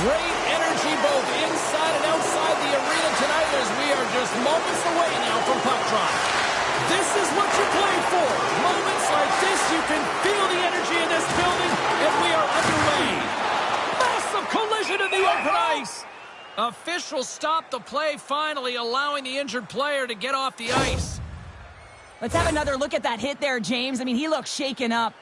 Great energy both inside and outside the arena tonight as we are just moments away now from puck drop. This is what you play for. Moments like this, you can feel the energy in this building, and we are underway. Massive collision in the open ice. Officials stop the play, finally allowing the injured player to get off the ice. Let's have another look at that hit there, James. I mean, he looks shaken up.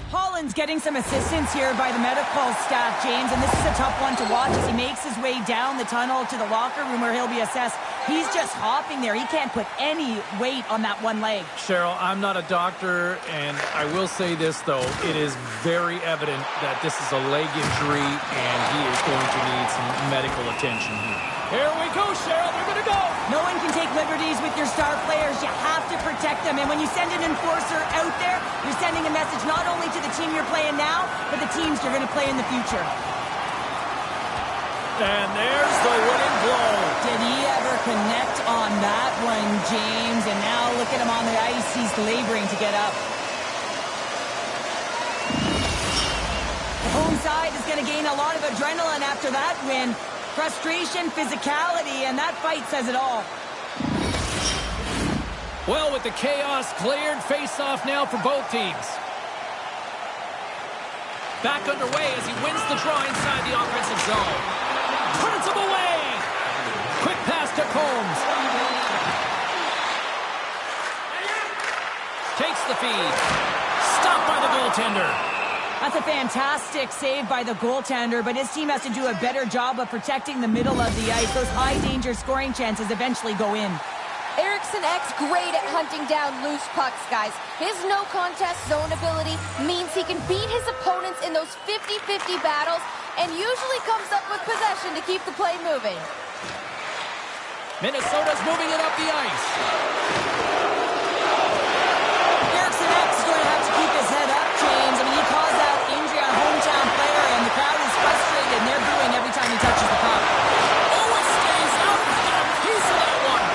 Holland's getting some assistance here by the medical staff, James, and this is a tough one to watch as he makes his way down the tunnel to the locker room where he'll be assessed. He's just hopping there. He can't put any weight on that one leg. Cheryl, I'm not a doctor, and I will say this, though. It is very evident that this is a leg injury, and he is going to need some medical attention here. Here we go, Cheryl. They're going to go. No one can take liberties with your star players. You have to protect them. And when you send an enforcer out there, you're sending a message not only to the team you're playing now, but the teams you're going to play in the future. And there's the winning blow. Did he ever connect on that one, James? And now look at him on the ice. He's laboring to get up. The home side is going to gain a lot of adrenaline after that win. Frustration, physicality, and that fight says it all. Well, with the chaos cleared, face-off now for both teams. Back underway as he wins the draw inside the offensive zone. Turns him away. Quick pass to Combs. Takes the feed. Stopped by the goaltender. That's a fantastic save by the goaltender, but his team has to do a better job of protecting the middle of the ice. Those high-danger scoring chances eventually go in. Eriksson Ek's great at hunting down loose pucks, guys. His no-contest zone ability means he can beat his opponents in those 50-50 battles and usually comes up with possession to keep the play moving. Minnesota's moving it up the ice. Eriksson Ek's going to have to keep his head up, James. I mean, he caused that injury on a hometown player, and the crowd is frustrated, and they're booing every time he touches the puck. Oh, it stays out. He's got a piece of that one.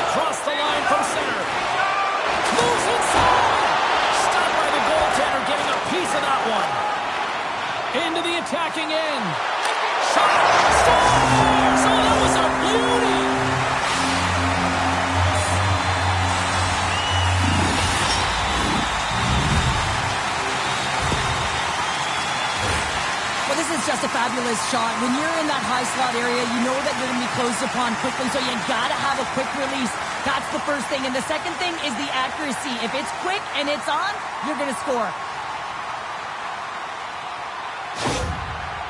Across the line from center. Moves inside. Stopped by the goaltender, getting a piece of that one. Into the attacking end. Shot. Scores! Oh, that was a beauty. Well, this is just a fabulous shot. When you're in that high slot area, you know that you're going to be closed upon quickly, so you got to have a quick release. That's the first thing. And the second thing is the accuracy. If it's quick and it's on, you're going to score.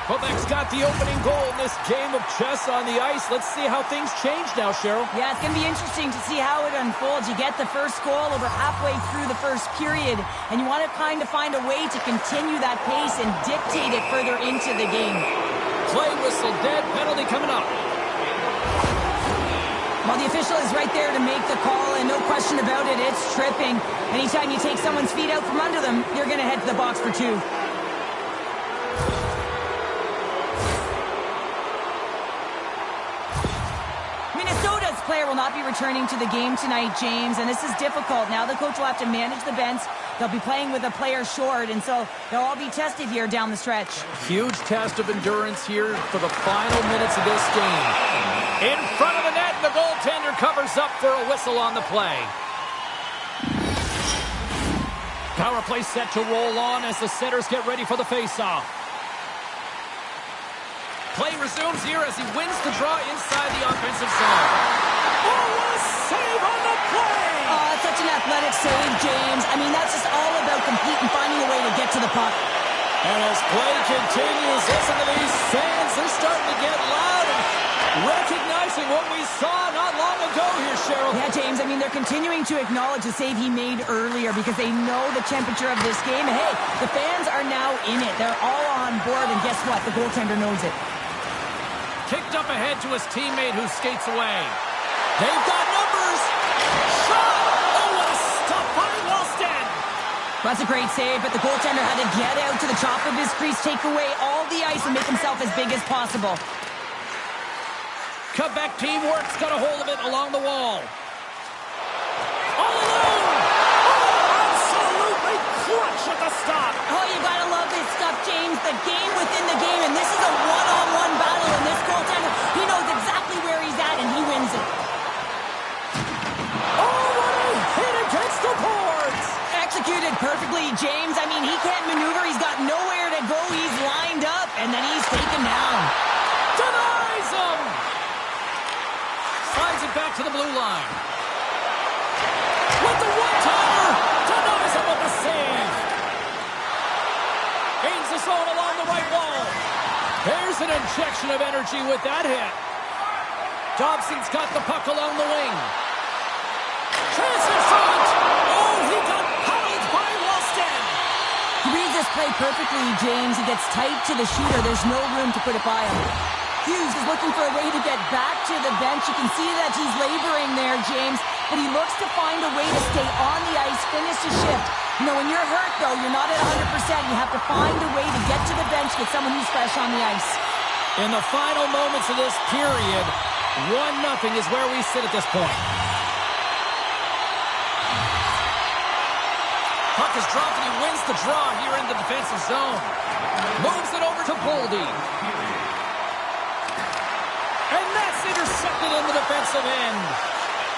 Quebec's got the opening goal in this game of chess on the ice. Let's see how things change now, Cheryl. Yeah, it's going to be interesting to see how it unfolds. You get the first goal over halfway through the first period, and you want to kind of find a way to continue that pace and dictate it further into the game. Play whistle dead, penalty coming up. Well, the official is right there to make the call, and no question about it, it's tripping. Anytime you take someone's feet out from under them, you're going to head to the box for two. Minnesota's player will not be returning to the game tonight, James, and this is difficult. Now the coach will have to manage the bench. They'll be playing with a player short, and so they'll all be tested here down the stretch. Huge test of endurance here for the final minutes of this game. In front of the net, the goaltender covers up for a whistle on the play. Power play set to roll on as the setters get ready for the faceoff. Play resumes here as he wins the draw inside the offensive zone. Oh, what a save on the play! Oh, that's such an athletic save, James. I mean, that's just all about competing, finding a way to get to the puck. And as play continues, listen to these fans. They're starting to get loud and recognizing what we saw not long ago here, Cheryl. Yeah, James, I mean, they're continuing to acknowledge the save he made earlier because they know the temperature of this game. And hey, the fans are now in it. They're all on board, and guess what? The goaltender knows it. Kicked up ahead to his teammate who skates away. They've got numbers. Shot! Oh, what a stop by Wallstead. That's a great save, but the goaltender had to get out to the top of his crease, take away all the ice, and make himself as big as possible. Quebec teamwork's got a hold of it along the wall. All alone! Oh, absolutely crushed! James. I mean, he can't maneuver. He's got nowhere to go. He's lined up, and then he's taken down. Denies him! Slides it back to the blue line. With the one-timer! Denies him with the save! Gains the zone along the right wall. There's an injection of energy with that hit. Dobson's got the puck along the wing. Chance in front! Oh, he got howled by Walston! He reads this play perfectly, James. He gets tight to the shooter. There's no room to put it by him. Hughes is looking for a way to get back to the bench. You can see that he's laboring there, James, but he looks to find a way to stay on the ice, finish his shift. You know, when you're hurt, though, you're not at 100%. You have to find a way to get to the bench, get someone who's fresh on the ice. In the final moments of this period, 1-0 is where we sit at this point. Puck is dropped and he wins the draw here in the defensive zone. Moves it over to Boldy. And that's intercepted in the defensive end.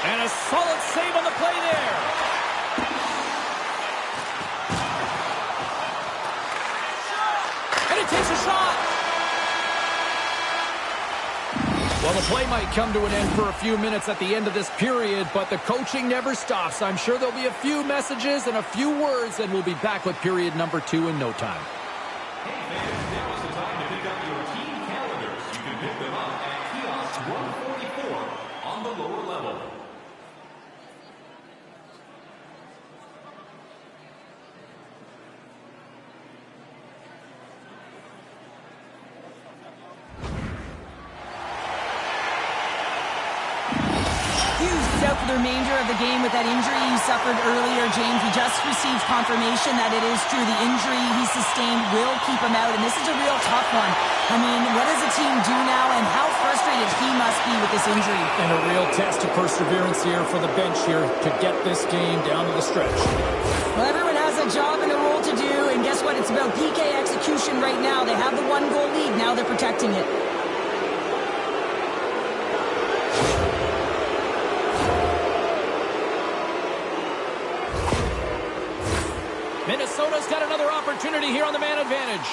And a solid save on the play there. And he takes a shot. Well, the play might come to an end for a few minutes at the end of this period, but the coaching never stops. I'm sure there'll be a few messages and a few words, and we'll be back with period number 2 in no time. Hey fans, now is the time to pick up your team calendars. You can pick them up at kiosk 144 on the lower level. Out for the remainder of the game with that injury he suffered earlier, James. He just received confirmation that it is true. The injury he sustained will keep him out, and this is a real tough one. I mean, what does the team do now, and how frustrated he must be with this injury? And a real test of perseverance here for the bench here to get this game down to the stretch. Well, everyone has a job and a role to do, and guess what? It's about PK execution right now. They have the 1-goal lead. Now they're protecting it. Minnesota's got another opportunity here on the man advantage.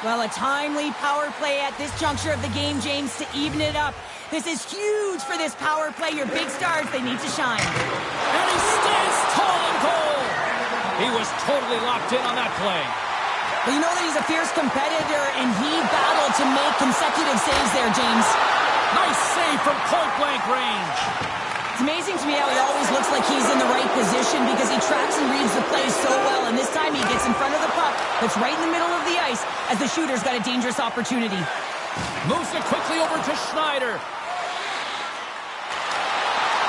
Well, a timely power play at this juncture of the game, James, to even it up. This is huge for this power play. Your big stars, they need to shine. And he stands tall in goal. He was totally locked in on that play. Well, you know that he's a fierce competitor, and he battled to make consecutive saves there, James. Nice save from point-blank range. It's amazing to me how he always looks like he's in the right position because he tracks and reads the play so well, and this time he gets in front of the puck that's right in the middle of the ice as the shooter's got a dangerous opportunity. Moves it quickly over to Schneider.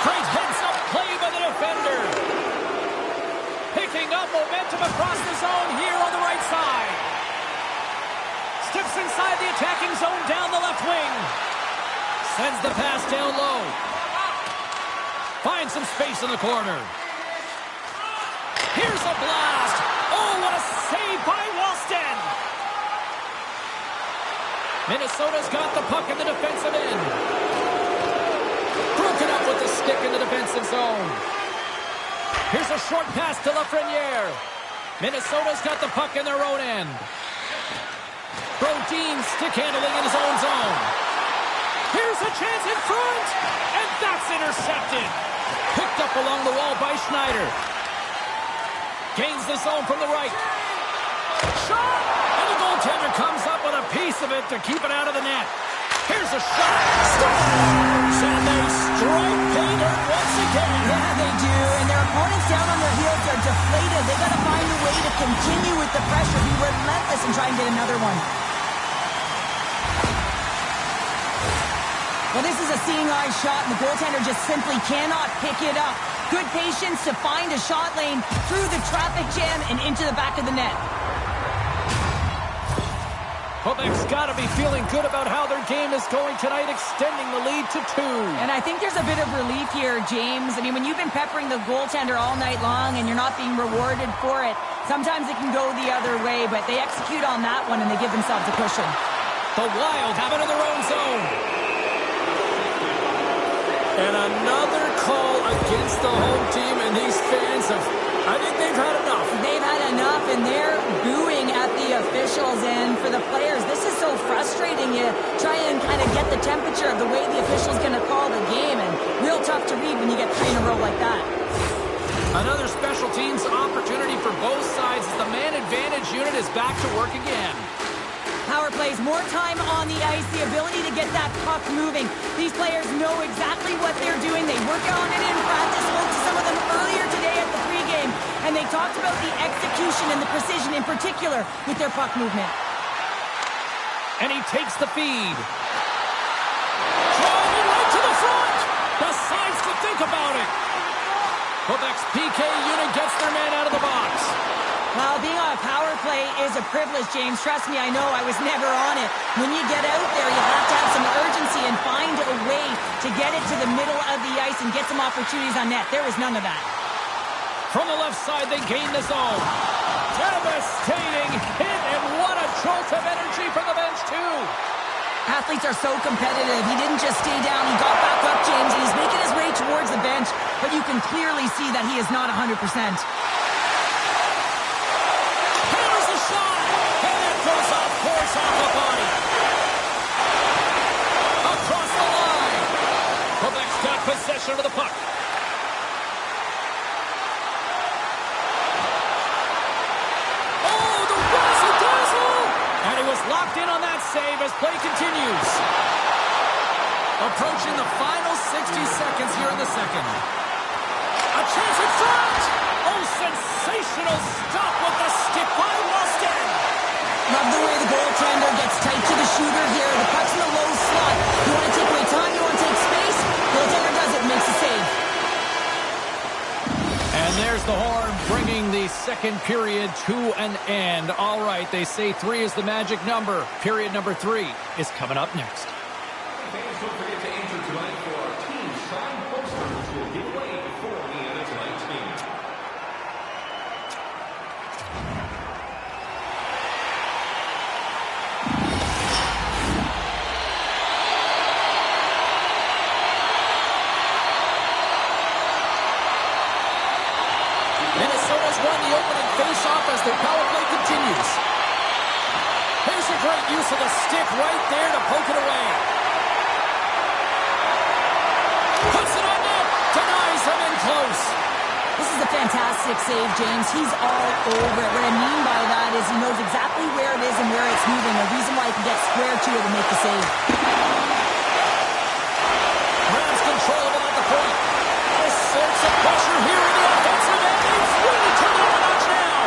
Great heads-up play by the defender. Picking up momentum across the zone here on the right side. Steps inside the attacking zone down the left wing. Sends the pass down low. Finds some space in the corner. Here's a blast. Oh, what a save by Walston. Minnesota's got the puck in the defensive end. Broken up with the stick in the defensive zone. Here's a short pass to Lafreniere. Minnesota's got the puck in their own end. Brodin stick handling in his own zone. Here's a chance in front, and that's intercepted. Picked up along the wall by Schneider. Gains the zone from the right. Shot! And the goaltender comes up with a piece of it to keep it out of the net. Here's a shot. Scores! And they strike pay dirt once again. Yeah, they do. And their opponents down on their heels are deflated. They got to find a way to continue with the pressure, be relentless, and try and get another one. Well, this is a seeing eye shot, and the goaltender just simply cannot pick it up. Good patience to find a shot lane through the traffic jam and into the back of the net. Quebec's got to be feeling good about how their game is going tonight, extending the lead to 2. And I think there's a bit of relief here, James. I mean, when you've been peppering the goaltender all night long and you're not being rewarded for it, sometimes it can go the other way, but they execute on that one and they give themselves a cushion. The Wild have it in their own zone. And another call against the home team, and these fans have, I think they've had enough. They've had enough, Another special teams opportunity for both sides as the man advantage unit is back to work again. Power plays, more time on the ice, the ability to get that puck moving. These players know exactly what they're doing. They work on it in practice. Spoke to some of them earlier today at the pregame, and they talked about the execution and the precision in particular with their puck movement. And he takes the feed. Driving right to the front. Decides to think about it. Quebec's PK unit gets their man out of the box. Well, being on a power play is a privilege, James. Trust me, I know. I was never on it. When you get out there, you have to have some urgency and find a way to get it to the middle of the ice and get some opportunities on net. There was none of that. From the left side, they gain the zone. Devastating hit, and what a jolt of energy from the bench, too. Athletes are so competitive. He didn't just stay down. He got back up, James, and he's making his way towards the bench, but you can clearly see that he is not 100%. Force off the body. Across the line. Quebec's got possession of the puck. Oh, the razzle-dazzle! And he was locked in on that save as play continues. Approaching the final 60 seconds here in the second. A chance in front! Oh, sensational stop with the stick by Weston! Love the way the goaltender gets tight to the shooter here. The puck's in the low slot. You want to take away time, you want to take space. Goaltender does it, makes a save. And there's the horn, bringing the second period to an end. All right, they say 3 is the magic number. Period number 3 is coming up next. Fans, don't forget to enter tonight for our team signed poster, which we'll give away before the end of tonight's game. Minnesota's won the opening faceoff as their power play continues. Here's a great use of the stick right there to poke it away. Puts it on net. Denies him in close. This is a fantastic save, James. He's all over it. What I mean by that is he knows exactly where it is and where it's moving. A reason why he can get square to it and make the save. Grabs control of it at the point. A sense of pressure here in the offensive end. He's really turned it up a notch now.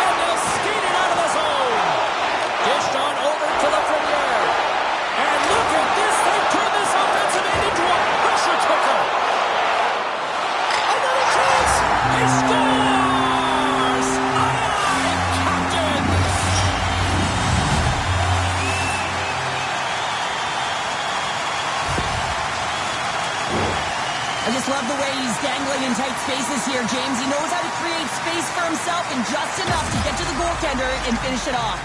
And they'll skate it out of the zone. Dished on over to Lafreniere. And look at this. They've turned this offensive end into a pressure cooker. Another chance. He scores! Aye, Captain! I just love the way he's dangling in tight spaces here, James. He knows how to create space for himself and just enough to get to the goaltender and finish it off.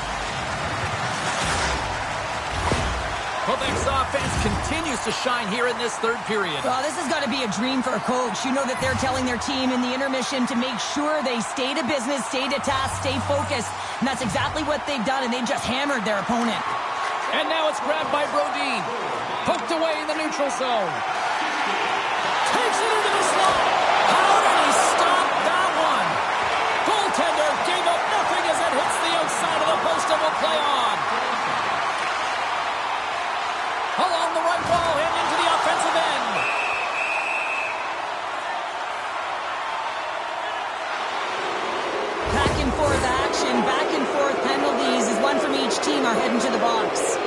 Quebec's offense continues to shine here in this third period. Well, this has got to be a dream for a coach. You know that they're telling their team in the intermission to make sure they stay to business, stay to task, stay focused. And that's exactly what they've done, and they just hammered their opponent. And now it's grabbed by Brodin. Poked away in the neutral zone. Takes it into the slot. How did he stop that one? Goaltender gave up nothing as it hits the outside of the post and will play on. Along the right wall and into the offensive end. Back and forth action, back and forth penalties as one from each team are heading to the box.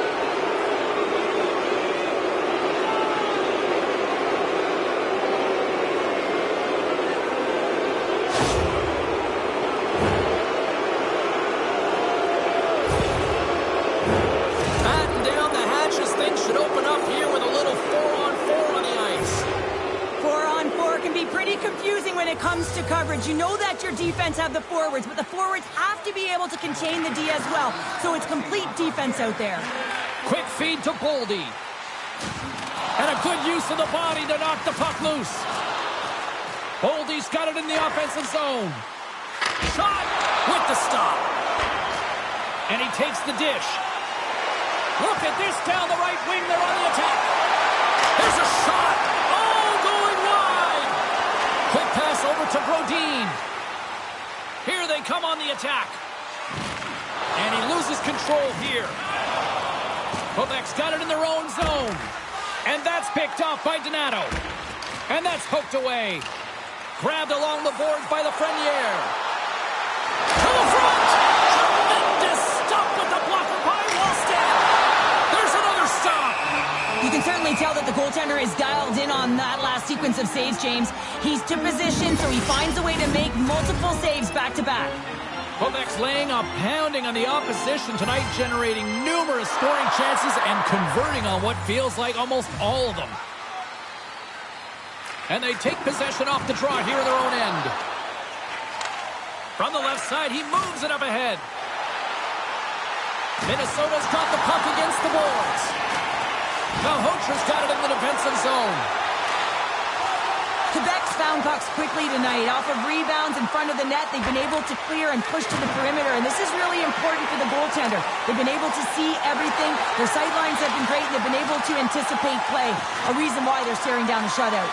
To coverage. You know that your defense have the forwards, but the forwards have to be able to contain the D as well. So it's complete defense out there. Quick feed to Boldy. And a good use of the body to knock the puck loose. Boldy's got it in the offensive zone. Shot with the stop. And he takes the dish. Look at this down the right wing. They're on the attack. There's a Bodine. Here they come on the attack. And he loses control here. Quebec's got it in their own zone. And that's picked off by Donato. And that's poked away. Grabbed along the boards by Lafreniere. To the front. Tremendous stop with the blocker by Walston. There's another stop. You can certainly tell that the goaltender is dialed in on that last sequence of saves, James. He's to position, so he finds a way to make multiple saves back-to-back. Quebec's laying a pounding on the opposition tonight, generating numerous scoring chances and converting on what feels like almost all of them. And they take possession off the draw here in their own end. From the left side, he moves it up ahead. Minnesota's got the puck against the boards. Now Hocher's got it in the defensive zone. Quebec's found pucks quickly tonight. Off of rebounds in front of the net, they've been able to clear and push to the perimeter, and this is really important for the goaltender. They've been able to see everything. Their sight lines have been great. They've been able to anticipate play, a reason why they're staring down the shutout.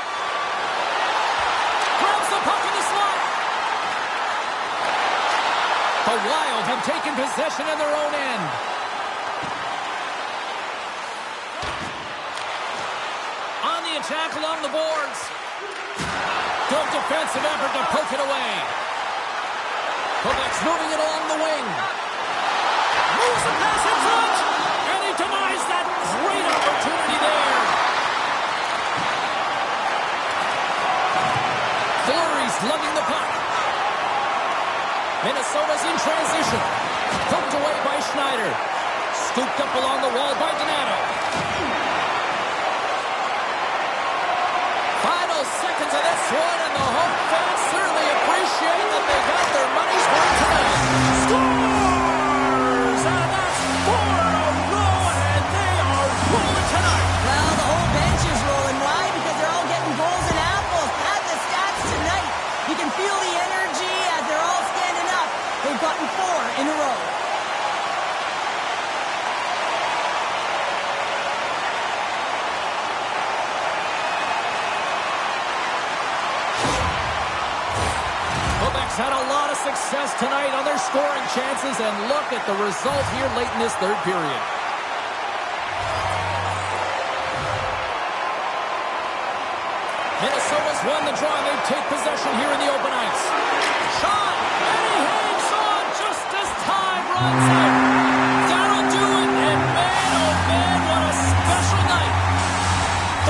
Grabs the puck in the slot. The Wild have taken possession in their own end. On the attack along the boards. Good defensive effort to poke it away. Quebec's moving it along the wing. Moves the pass in front. And he denies that great opportunity there. Fleury's lugging the puck. Minnesota's in transition. Poked away by Schneider. Scooped up along the wall by Donato. Final seconds of this one, and the home fans certainly appreciate that they got their money's worth tonight. Scores! And that's 4 in a row, and they are rolling tonight. Well, the whole bench is rolling. Why? Because they're all getting goals and apples. Add the stats tonight. You can feel the energy as they're all standing up. They've gotten 4 in a row. Had a lot of success tonight on their scoring chances, and look at the result here late in this third period. Minnesota's won the draw, and they take possession here in the open ice. Shot, and he hangs on just as time runs out. That'll do it, and man, oh man, what a special night.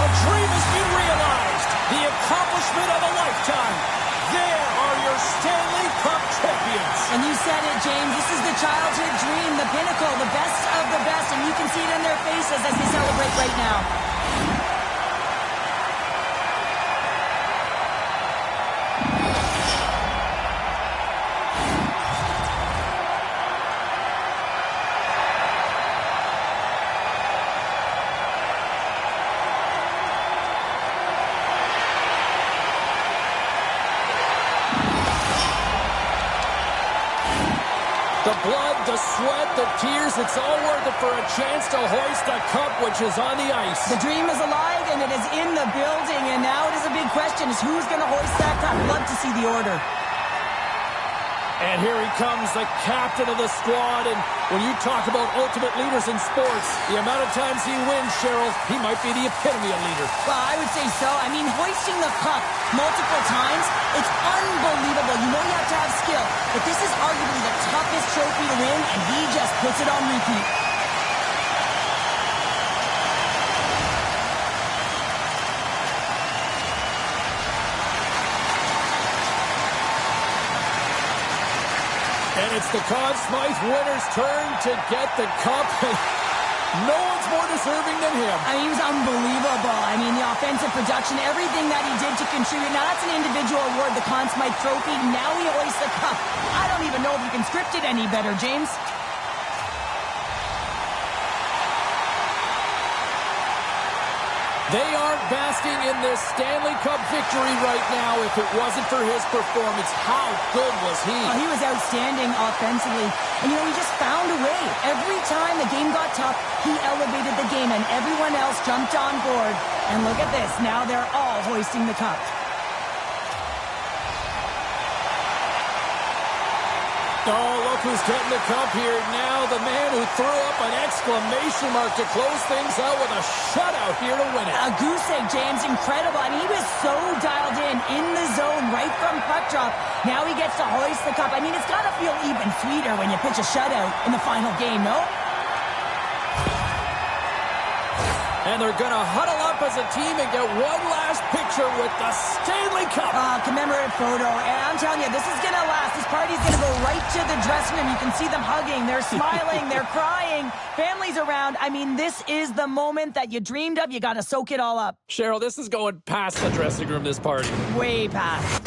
The dream has been realized, the accomplishment of a lifetime. There are your Stanley Cup champions. And you said it, James. This is the childhood dream, the pinnacle, the best of the best. And you can see it in their faces as they celebrate right now. The blood, the sweat, the tears, it's all worth it for a chance to hoist a cup which is on the ice. The dream is alive and it is in the building, and now it is a big question is who's going to hoist that cup. Love to see the order. And here he comes, the captain of the squad. And when you talk about ultimate leaders in sports, the amount of times he wins, Cheryl, he might be the epitome of leader. Well, I would say so. I mean, hoisting the cup multiple times, it's unbelievable. You know you have to have skill, but this is arguably the toughest trophy to win, and he just puts it on repeat. And it's the Conn Smythe winner's turn to get the cup. No one's more deserving than him. I mean, he was unbelievable. I mean, the offensive production, everything that he did to contribute. Now, that's an individual award, the Conn Smythe Trophy. Now he hoists the cup. I don't even know if you can script it any better, James. They aren't basking in this Stanley Cup victory right now. If it wasn't for his performance, how good was he? Oh, he was outstanding offensively. And, you know, he just found a way. Every time the game got tough, he elevated the game, and everyone else jumped on board. And look at this. Now they're all hoisting the cup. Oh, look who's getting the cup here now. The man who threw up an exclamation mark to close things out with a shutout here to win it. A goose egg, James. Incredible. I mean, he was so dialed in the zone right from puck drop. Now he gets to hoist the cup. I mean, it's got to feel even sweeter when you pitch a shutout in the final game, no? And they're going to huddle up as a team and get one last picture with the Stanley Cup. Commemorative photo. And I'm telling you, this is going to last. This party's going to go right to the dressing room. You can see them hugging. They're smiling. They're crying. Families around. I mean, this is the moment that you dreamed of. You got to soak it all up. Cheryl, this is going past the dressing room, this party. Way past.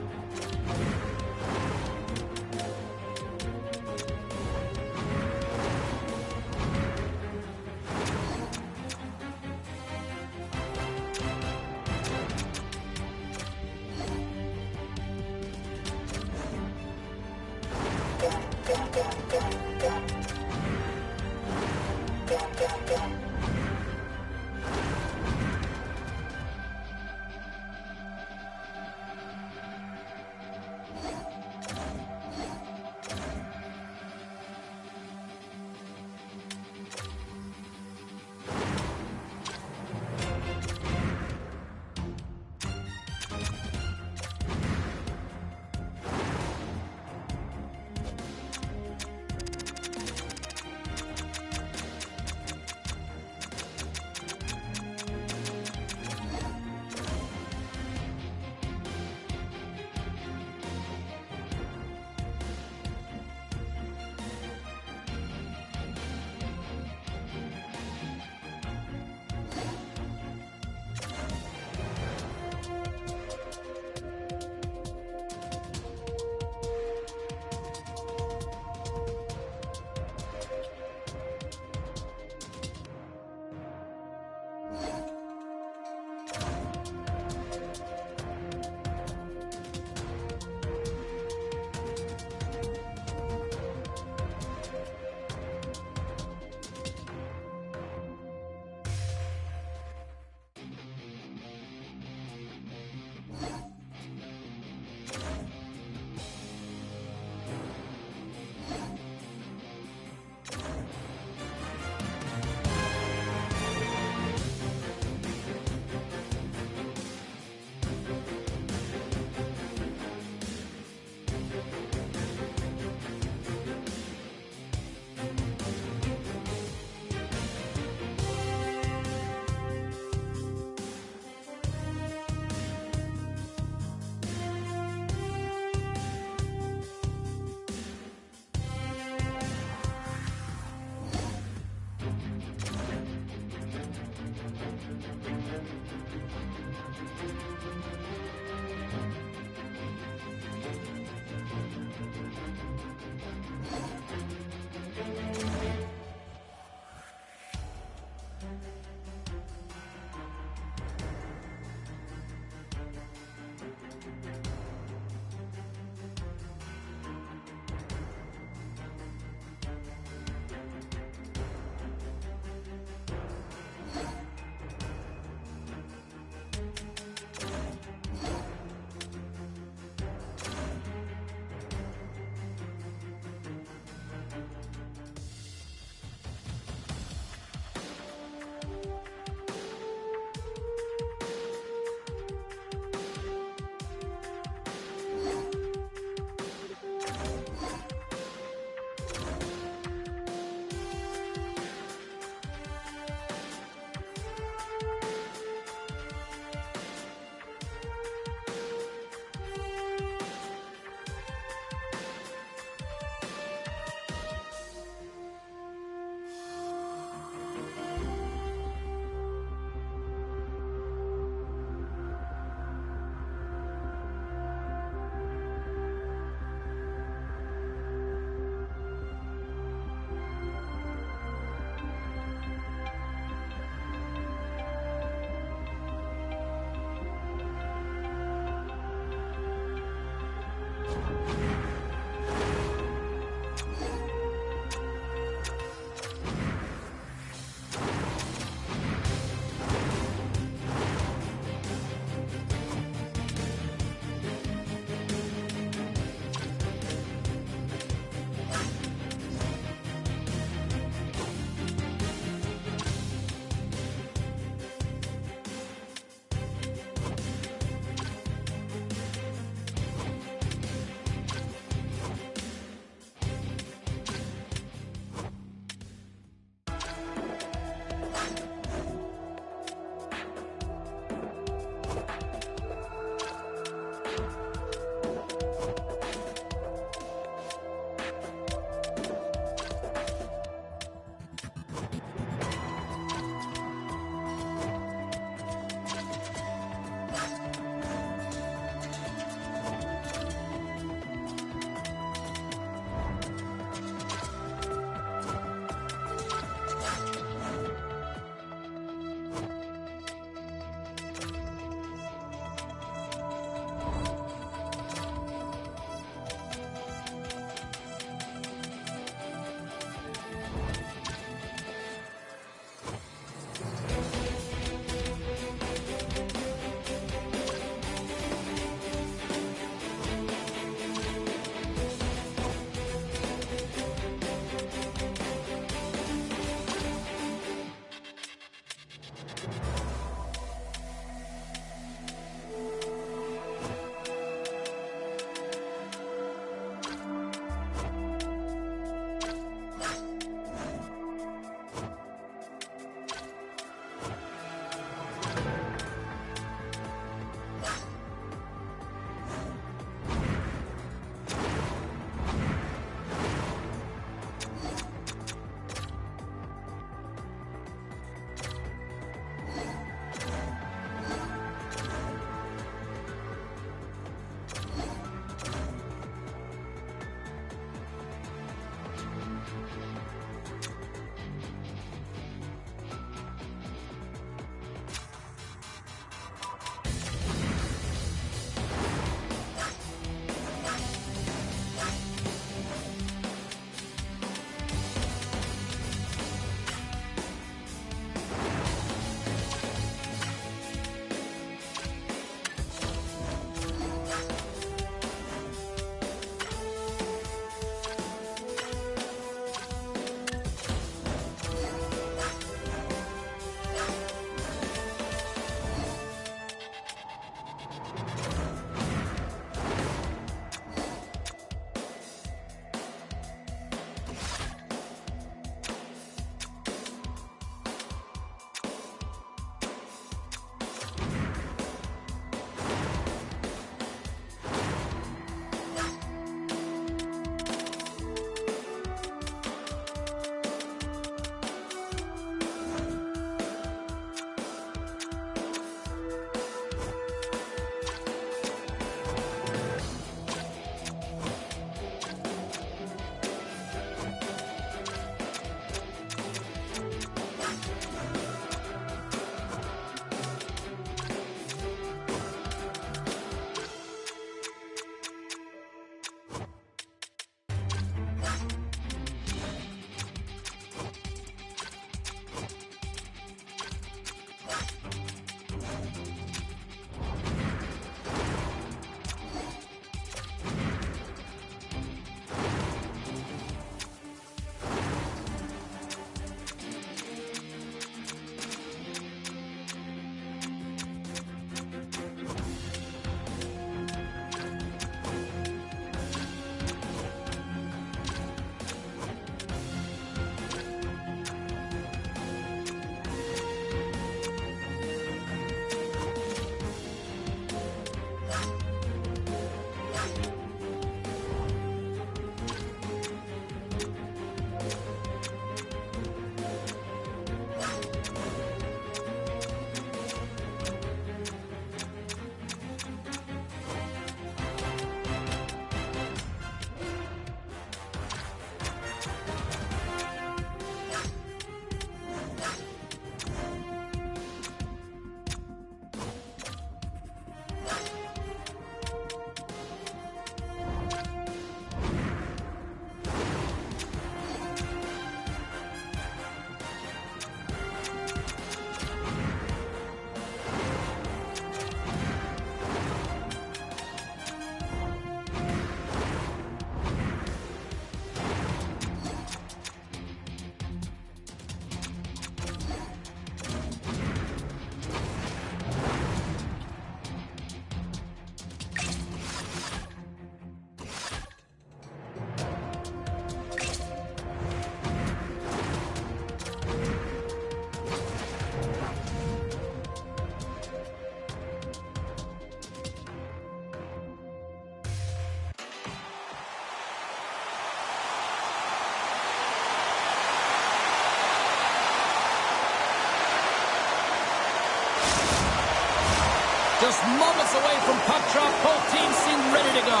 Just moments away from puck drop. Both teams seem ready to go.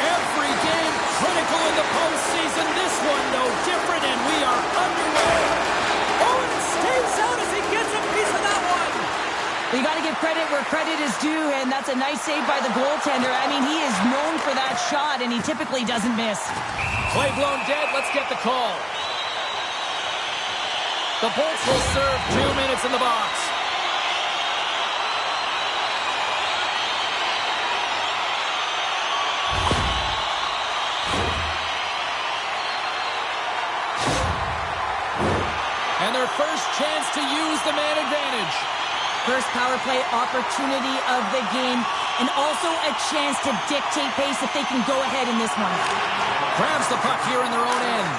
Every game critical in the postseason. This one no different, and we are underway. Oh, and it stays out as he gets a piece of that one. You got to give credit where credit is due, and that's a nice save by the goaltender. I mean, he is known for that shot, and he typically doesn't miss. Play blown dead. Let's get the call. The Bolts will serve 2 minutes in the box. And their first chance to use the man advantage. First power play opportunity of the game, and also a chance to dictate pace if they can go ahead in this one. Grabs the puck here in their own end.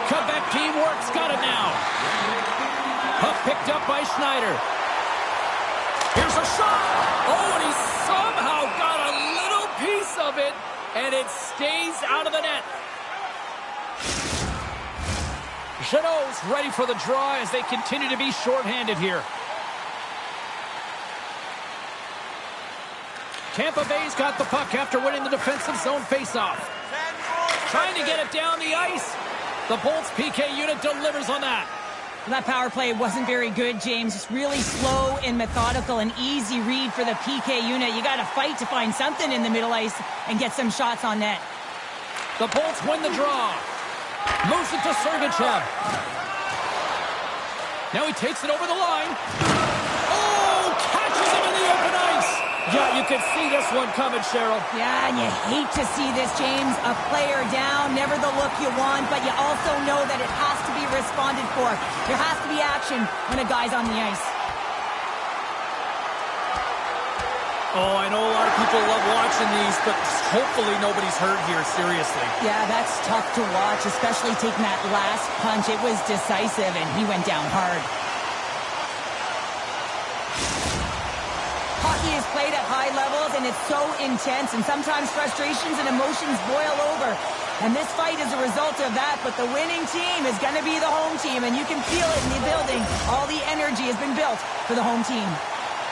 Quebec team works, got it now. Puck picked up by Schneider. Here's a shot. Oh, and he somehow got a little piece of it, and it stays out of the net. Jeannot's ready for the draw as they continue to be shorthanded here. Tampa Bay's got the puck after winning the defensive zone faceoff. Trying to get it down the ice. The Bolts PK unit delivers on that. That power play wasn't very good, James. It's really slow and methodical, an easy read for the PK unit. You got to fight to find something in the middle ice and get some shots on net. The Bolts win the draw. Moves it to Sergachev. Now he takes it over the line. Oh, catches him in the open ice. Yeah, you can see this one coming, Cheryl. Yeah, and you hate to see this, James. A player down, never the look you want, but you also know that it has to be responded for. There has to be action when a guy's on the ice. Oh, I know a lot of people love watching these, but hopefully nobody's hurt here, seriously. Yeah, that's tough to watch, especially taking that last punch. It was decisive, and he went down hard. Hockey is played at high levels, and it's so intense, and sometimes frustrations and emotions boil over. And this fight is a result of that, but the winning team is going to be the home team, and you can feel it in the building. All the energy has been built for the home team.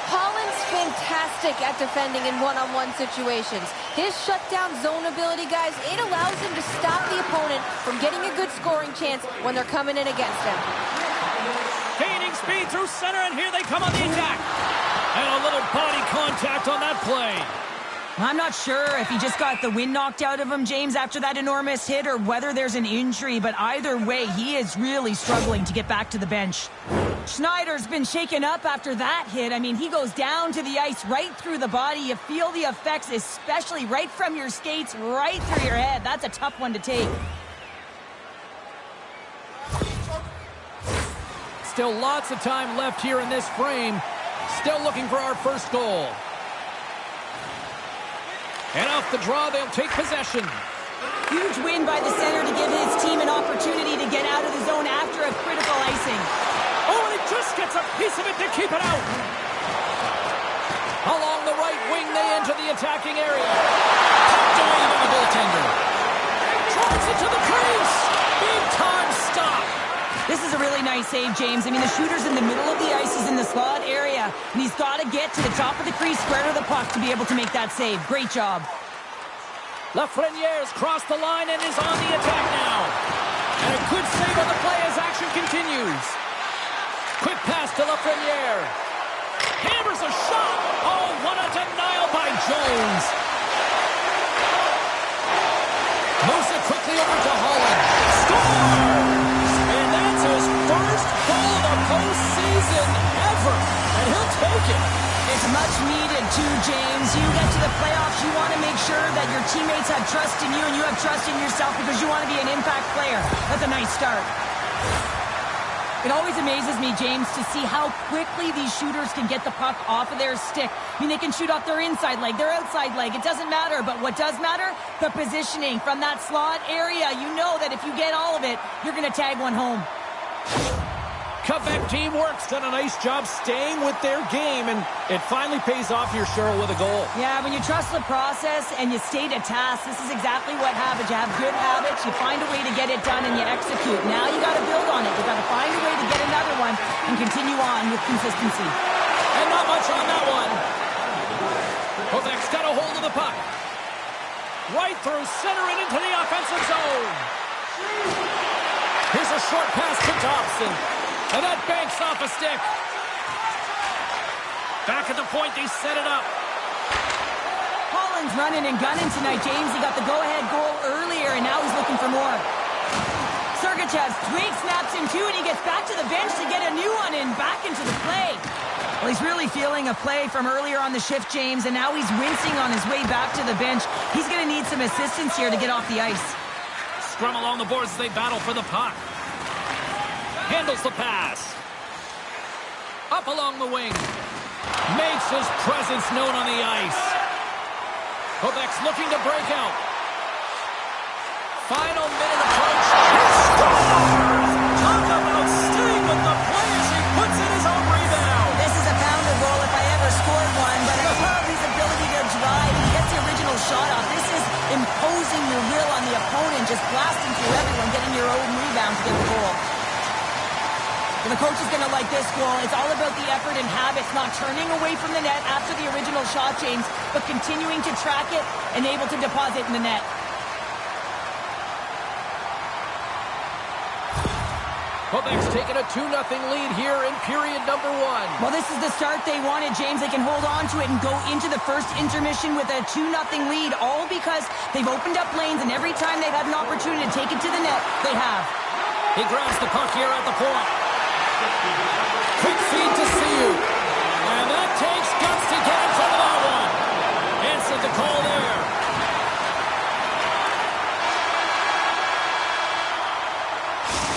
Holland's fantastic at defending in one-on-one situations. His shutdown zone ability, guys, it allows him to stop the opponent from getting a good scoring chance when they're coming in against him. Gaining speed through center, and here they come on the attack. And a little body contact on that play. I'm not sure if he just got the wind knocked out of him, James, after that enormous hit, or whether there's an injury, but either way, he is really struggling to get back to the bench. Schneider's been shaken up after that hit. I mean, he goes down to the ice right through the body. You feel the effects, especially right from your skates, right through your head. That's a tough one to take. Still lots of time left here in this frame. Still looking for our first goal. And off the draw, they'll take possession. Huge win by the center to give his team an opportunity to get out of the zone after a critical icing. Oh, and he just gets a piece of it to keep it out. Along the right wing, they enter the attacking area. Tucked away by the goaltender. Drives it to the crease. Big time stop. This is a really nice save, James. I mean, the shooter's in the middle of the ice. He's in the slot area, and he's got to get to the top of the crease, square to the puck to be able to make that save. Great job. Lafreniere's crossed the line and is on the attack now. And a good save on the play as action continues. Quick pass to Lafreniere. Hammers a shot. Oh, what a denial by Jones. Moves it quickly over to Holland. Scores! And that's his first goal of the postseason ever. And he'll take it. It's much needed too, James. You get to the playoffs, you want to make sure that your teammates have trust in you and you have trust in yourself because you want to be an impact player. That's a nice start. It always amazes me, James, to see how quickly these shooters can get the puck off of their stick. I mean, they can shoot off their inside leg, their outside leg. It doesn't matter, but what does matter? The positioning from that slot area. You know that if you get all of it, you're going to tag one home. Quebec teamwork's done a nice job staying with their game, and it finally pays off here, Cheryl, with a goal. Yeah, when you trust the process and you stay to task, this is exactly what happens. You have good habits, you find a way to get it done, and you execute. Now you got to build on it. You got to find a way to get another one and consistency. And not much on that one. Quebec's got a hold of the puck. Right through center and into the offensive zone. Here's a short pass to Dobson. And that banks off a stick. Back at the point, they set it up. Holland's running and gunning tonight, James. He got the go-ahead goal earlier, and now he's looking for more. Sergachev's twig snaps in two, and he gets back to the bench to get a new one and back into the play. Well, he's really feeling a play from earlier on the shift, James, and now he's wincing on his way back to the bench. He's going to need some assistance here to get off the ice. Scrum along the boards as they battle for the puck. Handles the pass. Up along the wing. Makes his presence known on the ice. Quebec's looking to break out. Final minute approach. He scores! Talk about staying with the play as he puts in his own rebound. This is a pounder goal if I ever scored one, but I love his ability to drive. He gets the original shot off. This is imposing your will on the opponent, just blasting through everyone, getting your own rebound to get the goal. And the coach is going to like this goal. It's all about the effort and habits, not turning away from the net after the original shot, James, but continuing to track it and able to deposit in the net. Quebec's taking a 2-0 lead here in period number 1. Well, this is the start they wanted, James. They can hold on to it and go into the first intermission with a 2-0 lead, all because they've opened up lanes, and every time they've had an opportunity to take it to the net, they have. He grabs the puck here at the point. Quick feed to Siu. And that takes guts to get in front of that one. Answered the call there.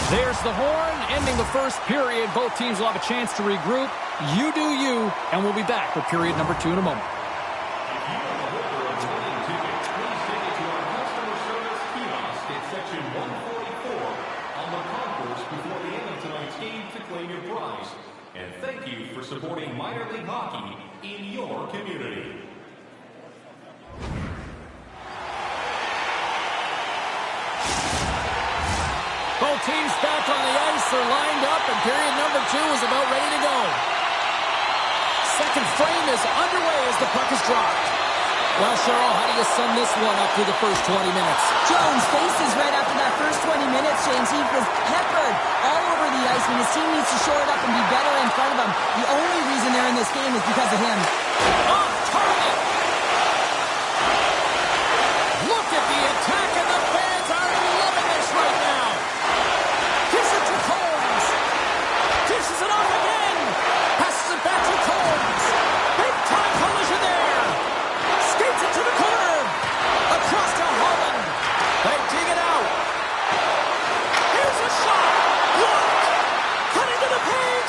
There's the horn, ending the first period. Both teams will have a chance to regroup. You do you, and we'll be back for period number 2 in a moment. If you are the holder of a plane ticket, please take it to our customer service kiosk at section 144 on the concourse before the end of tonight's game to claim your prize. And thank you for supporting minor league hockey in your community. Both teams back on the ice are lined up, and period number 2 is about ready to go. Second frame is underway as the puck is dropped. Well, Cheryl, how do you sum this one up through the first 20 minutes? Jones faces right after that first 20 minutes, James. He was peppered all over the ice. When his team needs to shore it up and be better in front of him, the only reason they're in this game is because of him. Off target! Look at the attack, and the fans are loving this right now. Gives it to Combs. Dishes it off again. Passes it back to Combs. Big time collision there. Skates it to the corner. Across to Holland. They dig it out. Here's a shot. Blocked. Cut into the paint.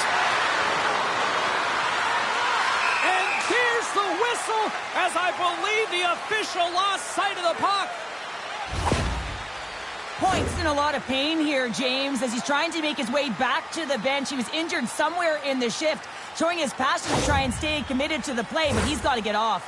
And here's the whistle as I believe the official lost sight of the puck. Points in a lot of pain here, James, as he's trying to make his way back to the bench. He was injured somewhere in the shift, showing his passion to try and stay committed to the play, but he's got to get off.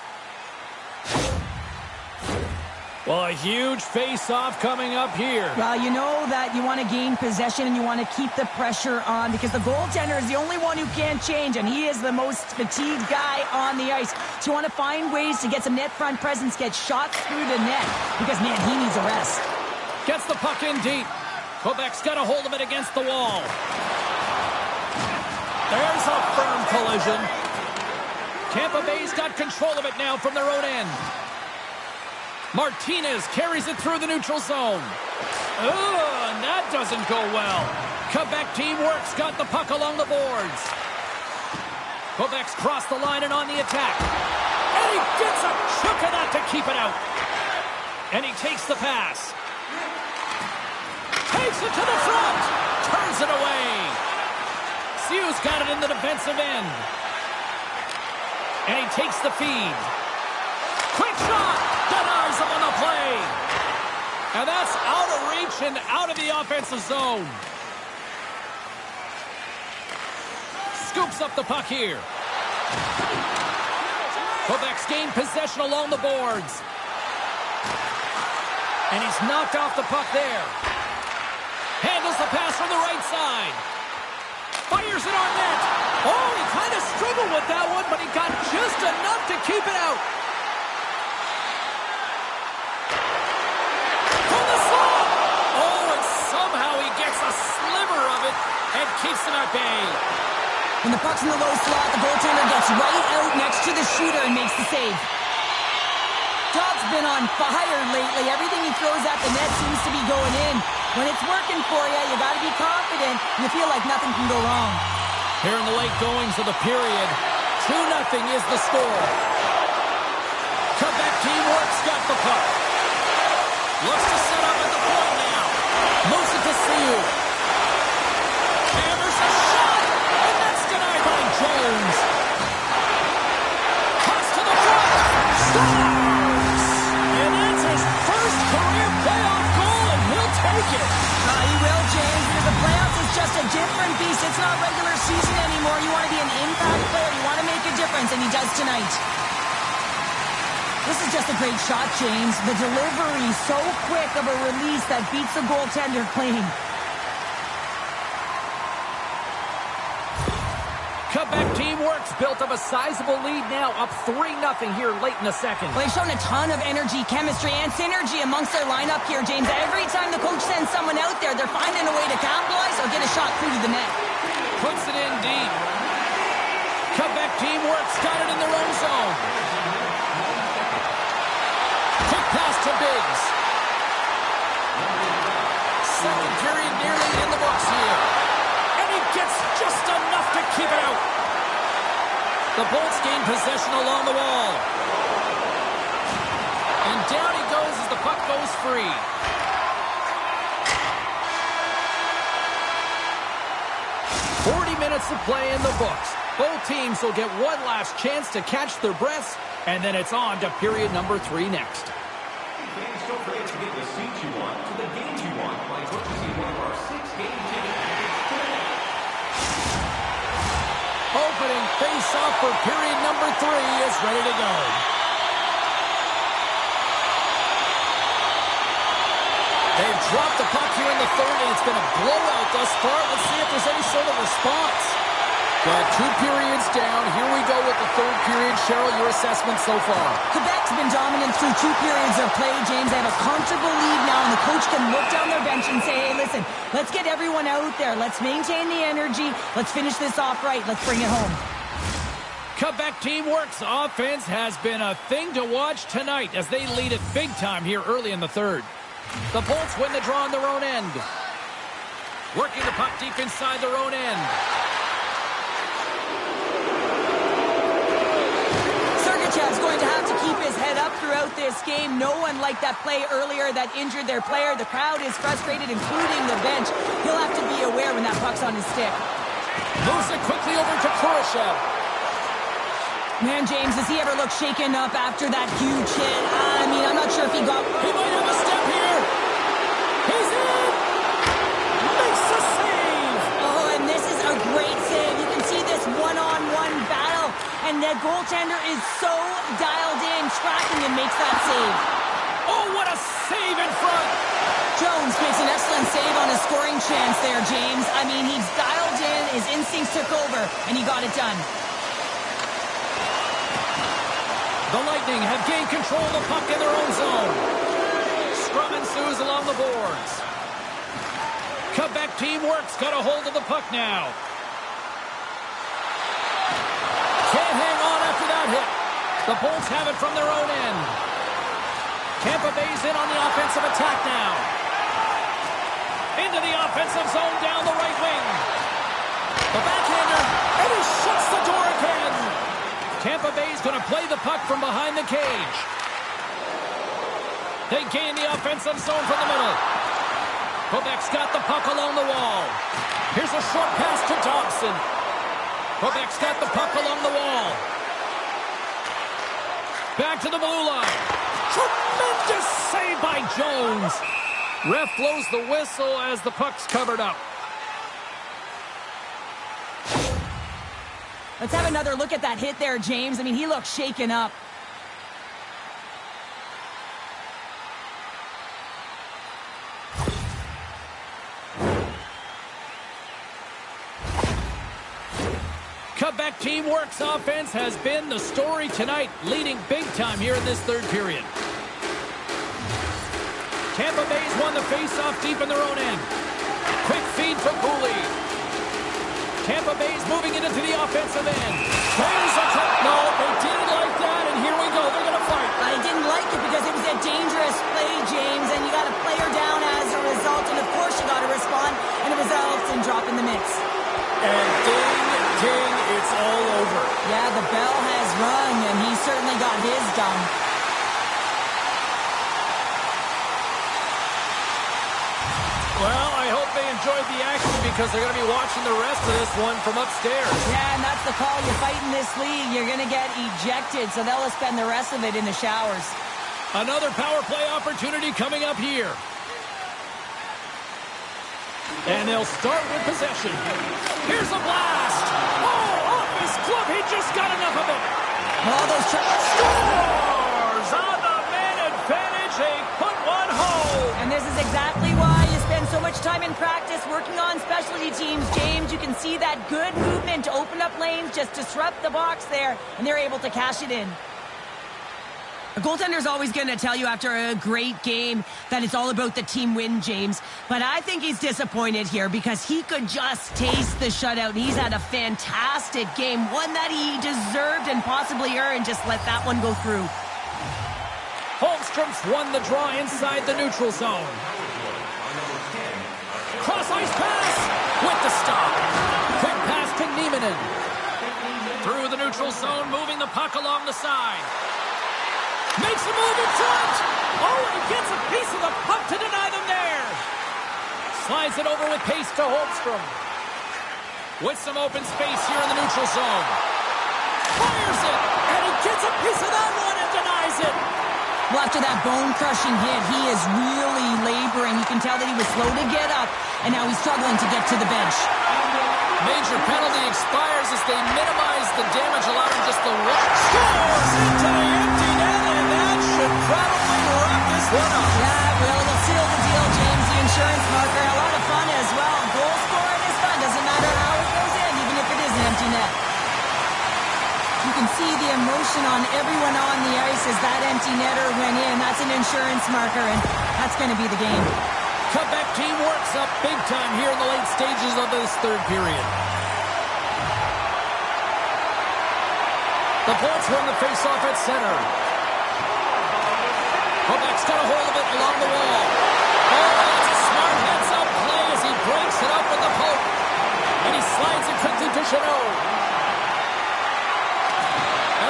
Well, a huge face-off coming up here. Well, you know that you want to gain possession and you want to keep the pressure on because the goaltender is the only one who can't change, and he is the most fatigued guy on the ice. So you want to find ways to get some net front presence, get shots through the net, because, man, he needs a rest. Gets the puck in deep. Quebec's got a hold of it against the wall. There's a firm collision. Tampa Bay's got control of it now from their own end. Martinez carries it through the neutral zone. And that doesn't go well. Quebec teamwork's got the puck along the boards. Quebec's crossed the line and on the attack. And he gets a chunk of that to keep it out. And he takes the pass. Takes it to the front. Turns it away. Siu's got it in the defensive end. And he takes the feed. Quick shot. Denies him on the play. And that's out of reach and out of the offensive zone. Scoops up the puck here. Quebec's gained possession along the boards. And he's knocked off the puck there. Handles the pass from the right side. Fires it on net. Oh, he trouble with that one, but he got just enough to keep it out. From the slot! Oh, and somehow he gets a sliver of it and keeps him at bay. When the puck's in the low slot, the goaltender gets right out next to the shooter and makes the save. Job's been on fire lately. Everything he throws at the net seems to be going in. When it's working for you, you got to be confident. You feel like nothing can go wrong. Here in the late goings of the period, 2-0 is the score. Quebec teamwork's got the puck. Looks to set up at the point now. Moves it to Siu. Hammers a shot, and that's denied by Jones. Cuts to the front. Scores! And that's his first career playoff goal, and he'll take it. He will, James, because the playoffs is just a different beast. It's not regular season anymore. You want to be an impact player. You want to make a difference, and he does tonight. This is just a great shot, James. The delivery, so quick of a release that beats the goaltender clean. Quebec teamwork's built up a sizable lead now, up 3-0 here late in the second. Well, they've shown a ton of energy, chemistry, and synergy amongst their lineup here, James. Every time the coach sends someone out there, they're finding a way to capitalize or get a shot through to the net. Puts it in deep. Quebec teamwork's got it in their own zone. Quick pass to Biggs. Second period nearly in the books here. And he gets just enough to keep it out. The Bolts gain possession along the wall. And down he goes as the puck goes free. Minutes of play in the books. Both teams will get one last chance to catch their breaths, and then it's on to period number 3 next. Fans, don't forget to get the seats you want to the games you want by purchasing one of our 6-game ticket packages today. Opening face-off for period number 3 is ready to go. They've dropped the puck here in the third, and it's been a blowout thus far. Let's see if there's any sort of response. Got 2 periods down. Here we go with the third period. Cheryl, your assessment so far? Quebec's been dominant through 2 periods of play, James. They have a comfortable lead now, and the coach can look down their bench and say, hey, listen, let's get everyone out there. Let's maintain the energy. Let's finish this off right. Let's bring it home. Quebec teamwork's offense has been a thing to watch tonight as they lead it big time here early in the third. The Bolts win the draw on their own end. Working the puck deep inside their own end. Sergachev's going to have to keep his head up throughout this game. No one liked that play earlier that injured their player. The crowd is frustrated, including the bench. He'll have to be aware when that puck's on his stick. Moves it quickly over to Kurashev. Man, James, does he ever look shaken up after that huge hit? I mean, I'm not sure if he got... He might have a step here. He's in. Makes the save. Oh, and this is a great save. You can see this one-on-one battle, and the goaltender is so dialed in, tracking and makes that save. Oh, what a save in front. Jones makes an excellent save on a scoring chance there, James. I mean, he's dialed in, his instincts took over, and he got it done. The Lightning have gained control of the puck in their own zone. Scrum ensues along the boards. Quebec teamwork's got a hold of the puck now. Can't hang on after that hit. The Bolts have it from their own end. Tampa Bay's in on the offensive attack now. Into the offensive zone down the right wing. The backhander, and he shuts the door again. Tampa Bay's going to play the puck from behind the cage. They gain the offensive zone from the middle. Quebec's got the puck along the wall. Here's a short pass to Dobson. Quebec's got the puck along the wall. Back to the blue line. Tremendous save by Jones. Ref blows the whistle as the puck's covered up. Let's have another look at that hit there, James. I mean, he looks shaken up. Cutback teamwork's offense has been the story tonight, leading big time here in this third period. Tampa Bay's won the faceoff deep in their own end. Quick feed for Cooley. Tampa Bay's moving it into the offensive end. There's a cut. No, they didn't like that, and here we go. They're going to fight. I didn't like it because it was a dangerous play, James, and you got a player down as a result, and of course you got to respond, and it results in dropping the mitts. And ding, ding, it's all over. Yeah, the bell has rung, and he certainly got his done. Well, I hope they enjoyed the action because they're going to be watching the rest of this one from upstairs. Yeah, and that's the call. You fight in this league, you're going to get ejected, so they'll spend the rest of it in the showers. Another power play opportunity coming up here. And they'll start with possession. Here's a blast. Oh, off his glove. He just got enough of it. All those Scores on the man advantage. They put one home. And this is exactly why you spend so much time in practice working on specialty teams, James. You can see that good movement to open up lanes, just disrupt the box there, and they're able to cash it in. A goaltender's always going to tell you after a great game that it's all about the team win, James. But I think he's disappointed here because he could just taste the shutout. He's had a fantastic game, one that he deserved and possibly earned. Just let that one go through. Holmstrom's won the draw inside the neutral zone. Cross-ice pass with the stop. Quick pass to Nieminen. Through the neutral zone, moving the puck along the side. Makes a move in front. Oh, and he gets a piece of the puck to deny them there. Slides it over with pace to Holmstrom. With some open space here in the neutral zone. Fires it, and he gets a piece of that one and denies it. Well, after that bone-crushing hit, he is really laboring. You can tell that he was slow to get up, and now he's struggling to get to the bench. Major penalty expires as they minimize the damage, allowing just the one. Scores into the empty net, and that should probably wrap this one up. Yeah, well, it'll seal the deal, James. The insurance marker, a lot of fun as well. Goal scoring is fun. Doesn't matter how it goes in, even if it is an empty net. You can see the emotion on everyone on the ice as that empty netter went in. That's an insurance marker, and that's going to be the game. Cutback team works up big time here in the late stages of this third period. The Bolts run the faceoff at center. Quebec's got a hold of it along the wall. Oh, it's a smart heads-up play as he breaks it up with the poke. And he slides it quickly to Chanot.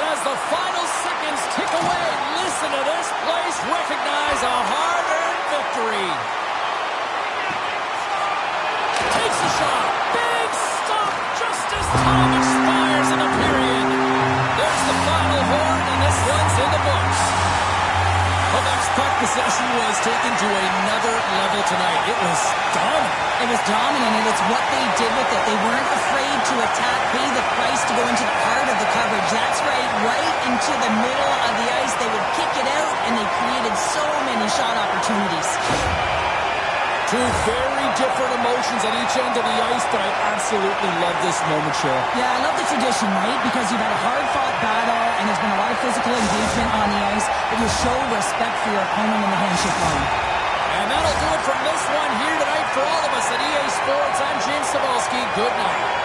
And as the final seconds tick away, listen to this place recognize a hard-earned victory. Takes a shot. Big stop just as time expires in the period. There's the final horn, and this one's in the books. Quebec's puck possession was taken to another level tonight. It was dominant. It was dominant, and it's what they did with it. They weren't afraid to attack, pay the price to go into the heart of the coverage. That's right into the middle of the ice. They would kick it out, and they created so many shot opportunities. Two very different emotions at each end of the ice, but I absolutely love this moment, Cheryl. Yeah, I love the tradition, right? Because you've had a hard-fought battle, and there's been a lot of physical engagement on the ice, but you show respect for your opponent in the handshake line. And that'll do it from this one here tonight for all of us at EA Sports. I'm James Cebulski. Good night.